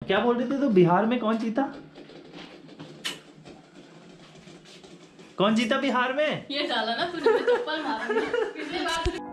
क्या बोल रहे थे? तो बिहार में कौन जीता? कौन जीता बिहार में? ये डाला ना तूने, चप्पल मारा पिछले बार।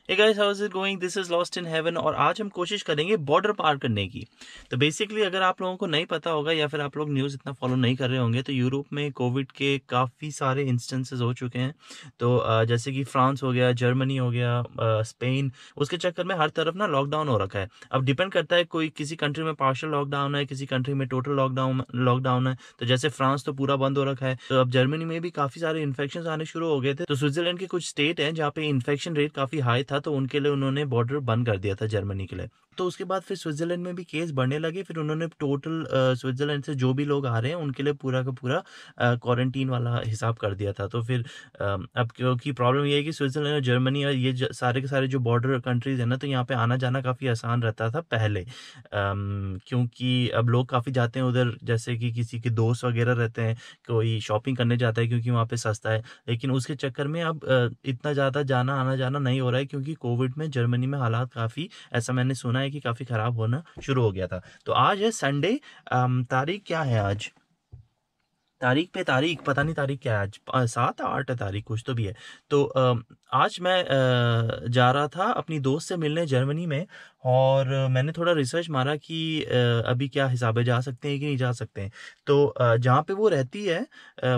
Hey guys, how is it going? This is Lost in Heaven और आज हम कोशिश करेंगे बॉर्डर पार करने की। तो बेसिकली अगर आप लोगों को नहीं पता होगा या फिर आप लोग न्यूज़ इतना फॉलो नहीं कर रहे होंगे तो यूरोप में कोविड के काफ़ी सारे इंस्टेंसेस हो चुके हैं। तो जैसे कि फ्रांस हो गया, जर्मनी हो गया, स्पेन, उसके चक्कर में हर तरफ ना लॉकडाउन हो रखा है। अब डिपेंड करता है, कोई किसी कंट्री में पार्शियल लॉकडाउन है, किसी कंट्री में टोटल लॉकडाउन है। तो जैसे फ्रांस तो पूरा बंद हो रखा है। तो अब जर्मनी में भी काफ़ी सारे इन्फेक्शन आने शुरू हो गए थे। तो स्विट्जरलैंड के कुछ स्टेट हैं जहाँ पे इन्फेक्शन रेट काफ़ी हाई था, तो उनके लिए उन्होंने बॉर्डर बंद कर दिया था जर्मनी के लिए। तो उसके बाद फिर स्विट्जरलैंड में भी केस बढ़ने लगे। फिर उन्होंने टोटल स्विट्जरलैंड से जो भी लोग आ रहे हैं उनके लिए पूरा का पूरा क्वारंटीन वाला हिसाब कर दिया था। तो फिर अब क्योंकि प्रॉब्लम ये है कि स्विट्जरलैंड और जर्मनी और ये सारे के सारे जो बॉर्डर कंट्रीज है ना, तो यहाँ पे आना जाना काफ़ी आसान रहता था पहले, क्योंकि अब लोग काफ़ी जाते हैं उधर। जैसे कि किसी के दोस्त वगैरह रहते हैं, कोई शॉपिंग करने जाता है क्योंकि वहाँ पे सस्ता है। लेकिन उसके चक्कर में अब इतना ज़्यादा आना जाना नहीं हो रहा है, क्योंकि कोविड में जर्मनी में हालात काफ़ी, ऐसा मैंने सुना है कि काफ़ी ख़राब होना शुरू हो गया था। तो आज है संडे, तारीख क्या है आज? तारीख पता नहीं तारीख क्या है आज, 7 8 तारीख कुछ तो भी है। तो आज मैं जा रहा था अपनी दोस्त से मिलने जर्मनी में, और मैंने थोड़ा रिसर्च मारा कि अभी क्या हिसाब है, जा सकते हैं कि नहीं जा सकते हैं। तो जहाँ पे वो रहती है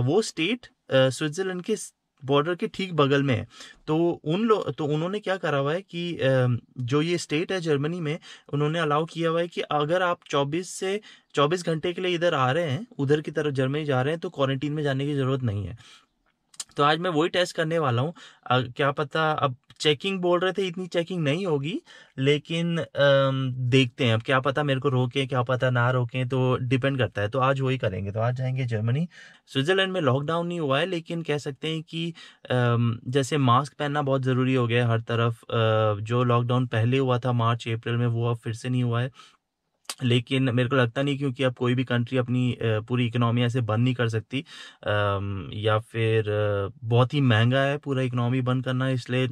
वो स्टेट स्विट्ज़रलैंड के बॉर्डर के ठीक बगल में है। तो उन्होंने क्या करा हुआ है कि जो ये स्टेट है जर्मनी में, उन्होंने अलाउ किया हुआ है कि अगर आप 24 घंटे के लिए इधर आ रहे हैं, उधर की तरफ जर्मनी जा रहे हैं, तो क्वारंटीन में जाने की ज़रूरत नहीं है। तो आज मैं वही टेस्ट करने वाला हूँ। क्या पता, अब चेकिंग बोल रहे थे, इतनी चेकिंग नहीं होगी, लेकिन देखते हैं। अब क्या पता मेरे को रोकें, क्या पता ना रोकें, तो डिपेंड करता है। तो आज वही करेंगे। तो आज जाएंगे जर्मनी। स्विट्ज़रलैंड में लॉकडाउन नहीं हुआ है, लेकिन कह सकते हैं कि जैसे मास्क पहनना बहुत ज़रूरी हो गया है हर तरफ। जो लॉकडाउन पहले हुआ था मार्च अप्रैल में, वो अब फिर से नहीं हुआ है। लेकिन मेरे को लगता नहीं, क्योंकि अब कोई भी कंट्री अपनी पूरी इकोनॉमी ऐसे बंद नहीं कर सकती, या फिर बहुत ही महंगा है पूरा इकोनॉमी बंद करना। इसलिए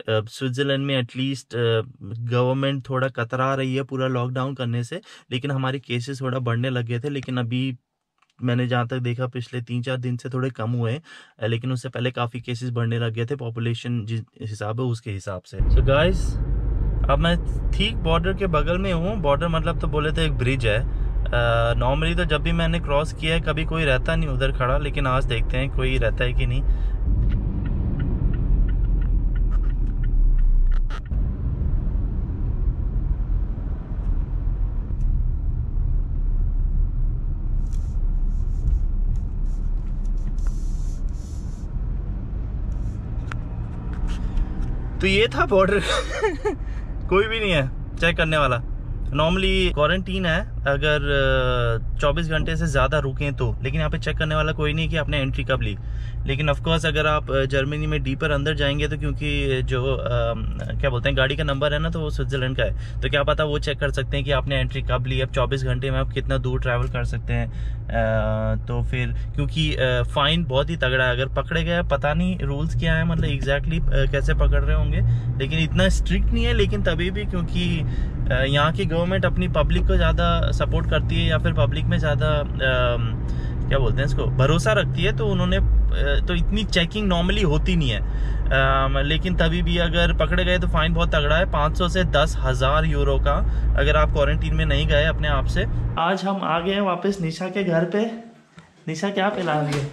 स्विट्ज़रलैंड में एटलीस्ट गवर्नमेंट थोड़ा कतरा रही है पूरा लॉकडाउन करने से। लेकिन हमारे केसेस थोड़ा बढ़ने लग गए थे, लेकिन अभी मैंने जहाँ तक देखा पिछले 3-4 दिन से थोड़े कम हुए हैं, लेकिन उससे पहले काफ़ी केसेस बढ़ने लग गए थे, पॉपुलेशन जिस हिसाब है उसके हिसाब से। सो गाइस, अब मैं ठीक बॉर्डर के बगल में हूँ। बॉर्डर मतलब तो बोले तो एक ब्रिज है। नॉर्मली तो जब भी मैंने क्रॉस किया है कभी कोई रहता नहीं उधर खड़ा, लेकिन आज देखते हैं कोई रहता है कि नहीं। तो ये था बॉर्डर कोई भी नहीं है चेक करने वाला। नॉर्मली क्वारंटीन है अगर 24 घंटे से ज़्यादा रुकें तो, लेकिन यहाँ पे चेक करने वाला कोई नहीं कि आपने एंट्री कब ली। लेकिन ऑफ कोर्स अगर आप जर्मनी में डीपर अंदर जाएंगे तो, क्योंकि जो क्या बोलते हैं गाड़ी का नंबर है ना, तो वो स्विट्ज़रलैंड का है, तो क्या पता वो चेक कर सकते हैं कि आपने एंट्री कब ली। अब 24 घंटे में आप कितना दूर ट्रैवल कर सकते हैं। तो फिर क्योंकि फाइन बहुत ही तगड़ा है अगर पकड़े गए। पता नहीं रूल्स क्या है, मतलब एग्जैक्टली कैसे पकड़ रहे होंगे, लेकिन इतना स्ट्रिक्ट नहीं है। लेकिन तभी भी क्योंकि यहाँ की गवर्नमेंट अपनी पब्लिक को ज़्यादा सपोर्ट करती है, या फिर पब्लिक में ज़्यादा क्या बोलते हैं इसको, भरोसा रखती है, तो उन्होंने तो इतनी चेकिंग नॉर्मली होती नहीं है। लेकिन तभी भी अगर पकड़े गए तो फाइन बहुत तगड़ा है, 500 से 10,000 यूरो का, अगर आप क्वारंटीन में नहीं गए अपने आप से। आज हम आ गए हैं वापस निशा के घर पे। निशा क्या पिला रही है?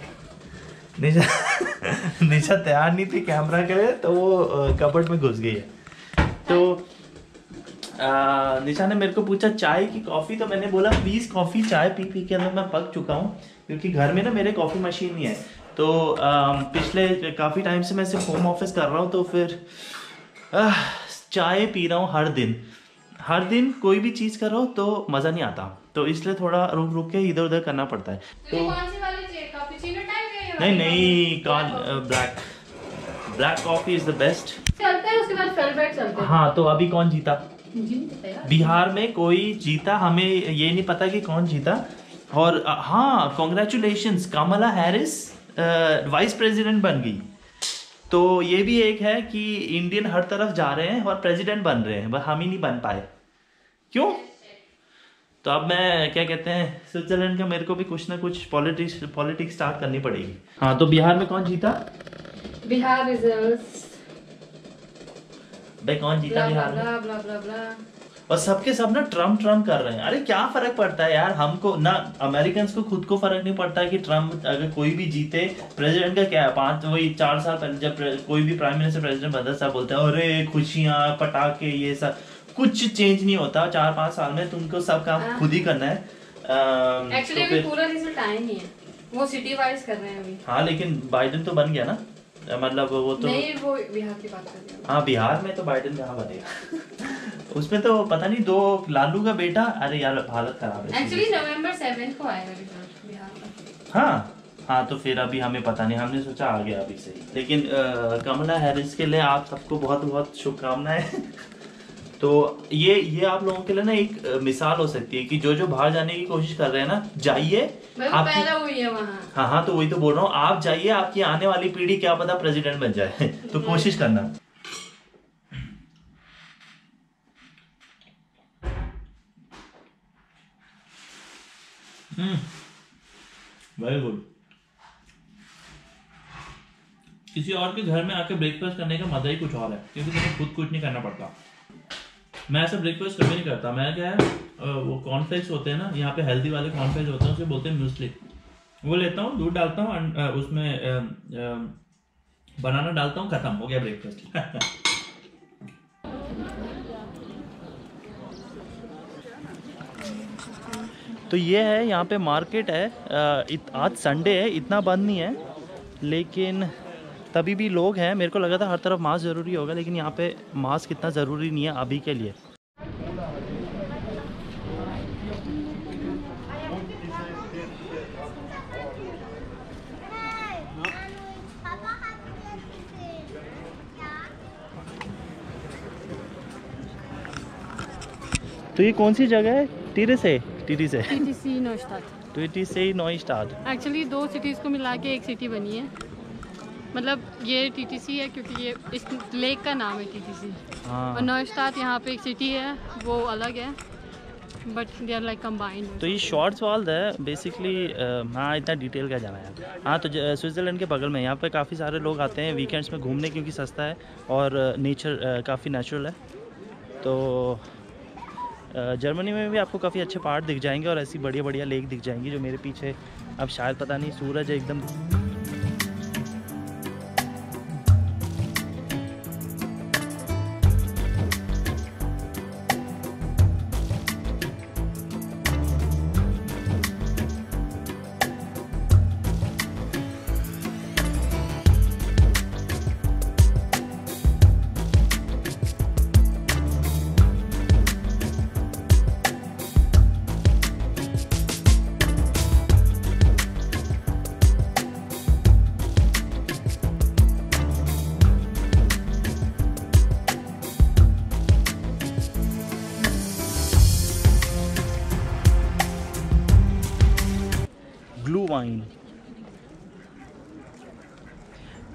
निशा तैयार नहीं थी कैमरा के लिए, तो वो कपबोर्ड में घुस गई है। तो निशा ने मेरे को पूछा चाय की कॉफ़ी, तो मैंने बोला प्लीज़ कॉफ़ी। चाय पी पी के अंदर मैं पक चुका हूँ, क्योंकि घर में ना मेरे कॉफ़ी मशीन नहीं है। तो पिछले काफ़ी टाइम से मैं सिर्फ होम ऑफिस कर रहा हूँ, तो फिर चाय पी रहा हूँ हर दिन कोई भी चीज़ कर रहा हूँ तो मज़ा नहीं आता, तो इसलिए थोड़ा रुक रुक के इधर उधर करना पड़ता है। तो नहीं black coffee is the best. चलते हैं उसके बाद फेलब्रेट चलते हैं। हाँ, तो अभी कौन जीता? बिहार में कोई जीता, हमें ये नहीं पता कि कौन जीता। और हाँ, कॉन्ग्रेचुलेशंस, कमला हैरिस वाइस प्रेसिडेंट बन गई। तो ये भी एक है कि इंडियन हर तरफ जा रहे हैं और प्रेसिडेंट बन रहे हैं, बस हम ही नहीं बन पाए। क्यों? तो अब मैं क्या कहते हैं, स्विट्जरलैंड का मेरे को भी कुछ ना कुछ पॉलिटिक्स स्टार्ट करनी पड़ेगी। हाँ, तो बिहार में कौन जीता? बिहार रिजल्ट्स भाई कौन जीता बिहार में? ब्ला ब्ला ब्ला ब्ला। और सबके सब ना ट्रम्प कर रहे हैं। अरे क्या फर्क पड़ता है यार, हमको ना अमेरिकन को खुद को फर्क नहीं पड़ता है कि ट्रम्प अगर कोई भी जीते, प्रेसिडेंट का क्या है, वही 4 साल पहले जब कोई भी प्राइम मिनिस्टर प्रेसिडेंट बनता सब बोलते हैं अरे खुशियां पटाखे ये सब, कुछ चेंज नहीं होता 4-5 साल में, तुमको सब काम खुद ही करना है। एक्चुअली अभी पूरा रिजल्ट आया नहीं है, वो सिटी वाइज कर रहे हैं अभी। हाँ लेकिन बाइडेन तो बन गया ना, मतलब वो तो नहीं, वो बिहार की बात कर रहे हैं। हाँ बिहार में तो बाइडेन कहाँ बनेगा उसमें तो पता नहीं 2 लालू का बेटा, अरे यार हालत खराब है। एक्चुअली नवंबर 7 को आएगा रिजल्ट बिहार का। हाँ तो फिर अभी हमें पता नहीं, हमने सोचा आ गया अभी से ही। लेकिन कमला हैरिस के लिए आप सबको बहुत बहुत शुभकामनाएं तो ये आप लोगों के लिए ना एक मिसाल हो सकती है कि जो बाहर जाने की कोशिश कर रहे हैं ना, जाइए। पहला हुई है वहाँ। हाँ तो वही तो बोल रहा हूँ, आप जाइए, आपकी आने वाली पीढ़ी क्या पता प्रेसिडेंट बन जाए तो कोशिश करना। Very good. किसी और के घर में आके ब्रेकफास्ट करने का मजा ही कुछ और है, क्योंकि तुम्हें खुद कुछ नहीं करना पड़ता। मैं ऐसा ब्रेकफास्ट कभी नहीं करता। मैं क्या है, वो कॉर्नफ्लेक्स होते हैं ना, यहाँ पे हेल्दी वाले कॉर्नफ्लेक्स होते हैं, उसे बोलते हैं म्यूस्ली। वो लेता हूँ, दूध डालता हूँ, उसमें बनाना डालता हूँ, खत्म हो गया ब्रेकफास्ट। तो ये है, यहाँ पे मार्केट है। आज संडे है, इतना बंद नहीं है, लेकिन तभी भी लोग हैं। मेरे को लगा था हर तरफ मास्क ज़रूरी होगा, लेकिन यहाँ पे मास्क इतना ज़रूरी नहीं है अभी के लिए। तो ये कौन सी जगह है? टीटीसी नोइस्टाड। एक्चुअली 2 सिटीज़ को मिला के एक सिटी बनी है, मतलब ये टीटीसी है क्योंकि ये इस लेक का नाम है टीटीसी। हाँ। और नौस्टाद यहाँ पे एक सिटी है, वो अलग है, but they are like combined. तो ये शॉर्ट्सवाल्ड है बेसिकली। हाँ इतना डिटेल का जाना है। हाँ तो स्विट्ज़रलैंड के बगल में यहाँ पे काफ़ी सारे लोग आते हैं वीकेंड्स में घूमने, क्योंकि सस्ता है और नेचर काफ़ी नेचुरल है। तो जर्मनी में भी आपको काफ़ी अच्छे पहाड़ दिख जाएंगे और ऐसी बढ़िया बढ़िया लेक दिख जाएंगी, जो मेरे पीछे अब शायद पता नहीं सूरज है एकदम।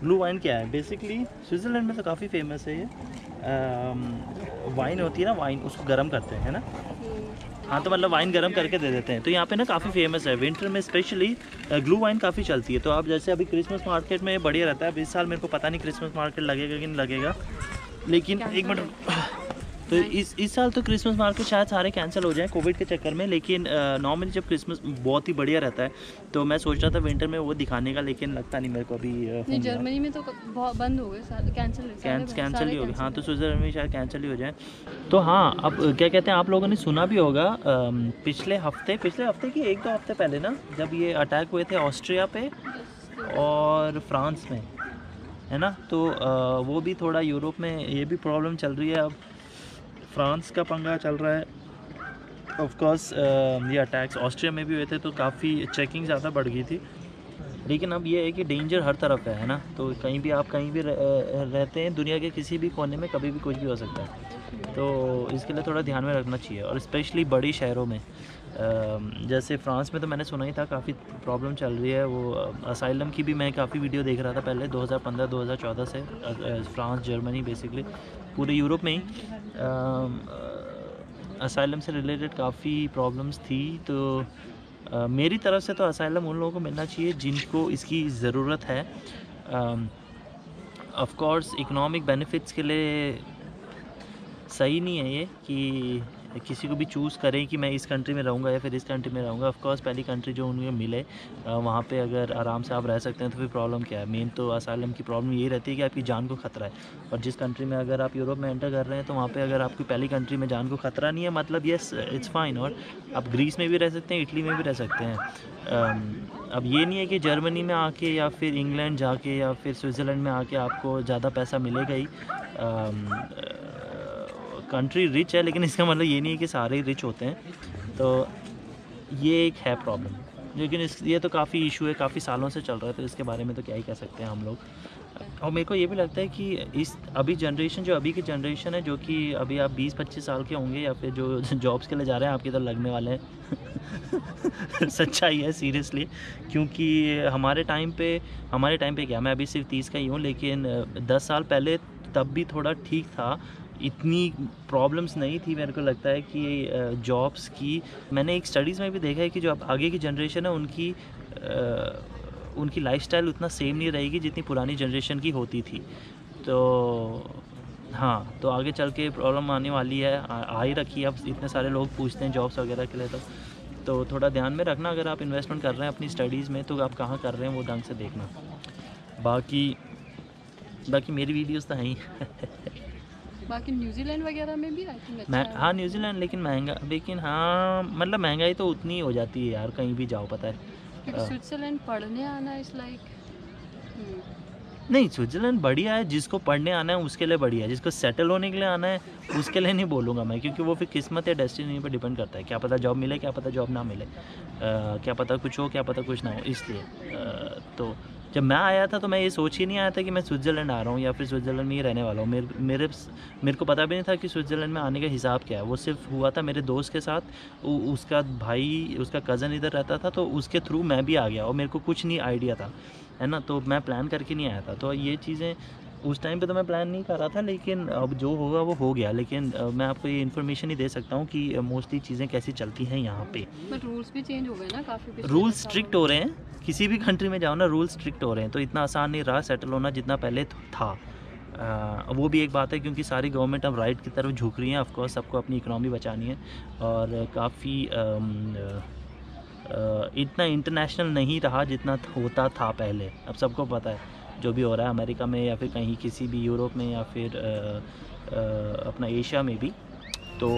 ब्लू वाइन क्या है? बेसिकली स्विट्ज़रलैंड में तो काफ़ी फेमस है ये। वाइन होती है ना, वाइन उसको गर्म करते हैं, है ना। हाँ तो मतलब वाइन गर्म करके दे देते हैं। तो यहाँ पे ना काफ़ी फेमस है, विंटर में स्पेशली ग्लू वाइन काफ़ी चलती है। तो आप जैसे अभी क्रिसमस मार्केट में बढ़िया रहता है। अब इस साल मेरे को पता नहीं क्रिसमस मार्केट लगेगा कि नहीं लगेगा, लेकिन एक मिनट। तो इस साल तो क्रिसमस मार्केट शायद सारे कैंसिल हो जाए कोविड के चक्कर में, लेकिन नॉर्मली जब क्रिसमस बहुत ही बढ़िया रहता है तो मैं सोच रहा था विंटर में वो दिखाने का, लेकिन लगता नहीं मेरे को अभी। नहीं, जर्मनी में तो बंद हो गए, कैंसिल ही हो गए। हाँ तो स्विट्ज़रलैंड में शायद कैंसिल ही हो जाए। तो हाँ, अब क्या कहते हैं, आप लोगों ने सुना भी होगा पिछले हफ्ते की 1-2 हफ्ते पहले ना, जब ये अटैक हुए थे ऑस्ट्रिया पे और फ्रांस में, है ना। तो वो भी थोड़ा यूरोप में ये भी प्रॉब्लम चल रही है। अब फ्रांस का पंगा चल रहा है। ऑफ कोर्स ये अटैक्स ऑस्ट्रिया में भी हुए थे तो काफ़ी चेकिंग ज़्यादा बढ़ गई थी। लेकिन अब ये है कि डेंजर हर तरफ है ना, तो कहीं भी आप कहीं भी रहते हैं दुनिया के किसी भी कोने में कभी भी कुछ भी हो सकता है, तो इसके लिए थोड़ा ध्यान में रखना चाहिए। और स्पेशली बड़ी शहरों में, जैसे फ्रांस में तो मैंने सुना ही था काफ़ी प्रॉब्लम चल रही है। वो असाइलम की भी मैं काफ़ी वीडियो देख रहा था पहले 2015-2014 से, फ्रांस जर्मनी बेसिकली पूरे यूरोप में ही असाइलम से रिलेटेड काफ़ी प्रॉब्लम्स थी। तो मेरी तरफ से तो असाइलम उन लोगों को मिलना चाहिए जिनको इसकी ज़रूरत है। ऑफ कोर्स इकोनॉमिक बेनिफिट्स के लिए सही नहीं है ये कि किसी को भी चूज़ करें कि मैं इस कंट्री में रहूँगा या फिर इस कंट्री में रहूँगा। ऑफ कोर्स पहली कंट्री जो उन्हें मिले वहाँ पे अगर आराम से आप रह सकते हैं तो फिर प्रॉब्लम क्या है। मेन तो असाइलम की प्रॉब्लम यही रहती है कि आपकी जान को खतरा है, और जिस कंट्री में अगर आप यूरोप में एंटर कर रहे हैं तो वहाँ पे अगर आपकी पहली कंट्री में जान को खतरा नहीं है, मतलब येस इट्स फाइन। और आप ग्रीस में भी रह सकते हैं, इटली में भी रह सकते हैं। अब ये नहीं है कि जर्मनी में आके या फिर इंग्लैंड जाके या फिर स्विट्ज़रलैंड में आके आपको ज़्यादा पैसा मिलेगा ही। कंट्री रिच है, लेकिन इसका मतलब ये नहीं है कि सारे ही रिच होते हैं, तो ये एक है प्रॉब्लम। लेकिन ये तो काफ़ी इशू है, काफ़ी सालों से चल रहा है, तो इसके बारे में तो क्या ही कह सकते हैं हम लोग। और मेरे को ये भी लगता है कि इस अभी जनरेशन जो अभी की जनरेशन है, जो कि अभी आप 20-25 साल के होंगे या फिर जो जॉब्स के लिए जा रहे हैं आपके तो लगने वाले हैं सच्चाई है सीरियसली, क्योंकि हमारे टाइम पे क्या, मैं अभी सिर्फ 30 का ही हूँ, लेकिन 10 साल पहले तब भी थोड़ा ठीक था, इतनी प्रॉब्लम्स नहीं थी। मेरे को लगता है कि जॉब्स की, मैंने एक स्टडीज़ में भी देखा है कि जो अब आगे की जनरेशन है उनकी लाइफस्टाइल उतना सेम नहीं रहेगी जितनी पुरानी जनरेशन की होती थी। तो हाँ, तो आगे चल के प्रॉब्लम आने वाली है, आ ही रखी है। अब इतने सारे लोग पूछते हैं जॉब्स वगैरह के लिए, तो थोड़ा ध्यान में रखना। अगर आप इन्वेस्टमेंट कर रहे हैं अपनी स्टडीज़ में तो आप कहाँ कर रहे हैं वो ढंग से देखना। बाकी मेरी वीडियोस तो हैं ही बाकी न्यूजीलैंड वगैरह में भी आई थिंक अच्छा है। हाँ न्यूजीलैंड, लेकिन हाँ मतलब महंगाई तो उतनी ही हो जाती है यार, कहीं भी जाओ पता है। क्योंकि स्विट्जरलैंड पढ़ने आना इज़ लाइक नहीं, स्विट्ज़रलैंड बढ़िया है, जिसको पढ़ने आना है उसके लिए बढ़िया है, जिसको सेटल होने के लिए आना है उसके लिए नहीं बोलूँगा मैं, क्योंकि वो फिर किस्मत या डेस्टिनी पर डिपेंड करता है। क्या पता जॉब मिले, क्या पता जॉब ना मिले, क्या पता कुछ हो, क्या पता कुछ ना हो। इसलिए तो जब मैं आया था तो मैं ये सोच ही नहीं आया था कि मैं स्विट्ज़रलैंड आ रहा हूँ या फिर स्विट्ज़रलैंड में ही रहने वाला हूँ। मेरे को पता भी नहीं था कि स्विट्ज़रलैंड में आने का हिसाब क्या है। वो सिर्फ हुआ था मेरे दोस्त के साथ, उसका भाई, उसका कज़न इधर रहता था, तो उसके थ्रू मैं भी आ गया और मेरे को कुछ नहीं आइडिया था, है ना। तो मैं प्लान करके नहीं आया था, तो ये चीज़ें उस टाइम पे तो मैं प्लान नहीं कर रहा था, लेकिन अब जो होगा वो हो गया। लेकिन मैं आपको ये इन्फॉर्मेशन ही दे सकता हूँ कि मोस्टली चीज़ें कैसी चलती हैं यहाँ पे। बट रूल्स भी चेंज हो गए ना काफ़ी, रूल्स स्ट्रिक्ट हो रहे हैं, किसी भी कंट्री में जाओ ना रूल्स स्ट्रिक्ट हो रहे हैं, तो इतना आसान नहीं रहा सेटल होना जितना पहले था। वो भी एक बात है, क्योंकि सारी गवर्नमेंट अब राइट की तरफ झुक रही है। ऑफकोर्स सबको अपनी इकनॉमी बचानी है, और काफ़ी इतना इंटरनेशनल नहीं रहा जितना होता था पहले। अब सबको पता है जो भी हो रहा है अमेरिका में या फिर कहीं किसी भी यूरोप में या फिर अपना एशिया में भी। तो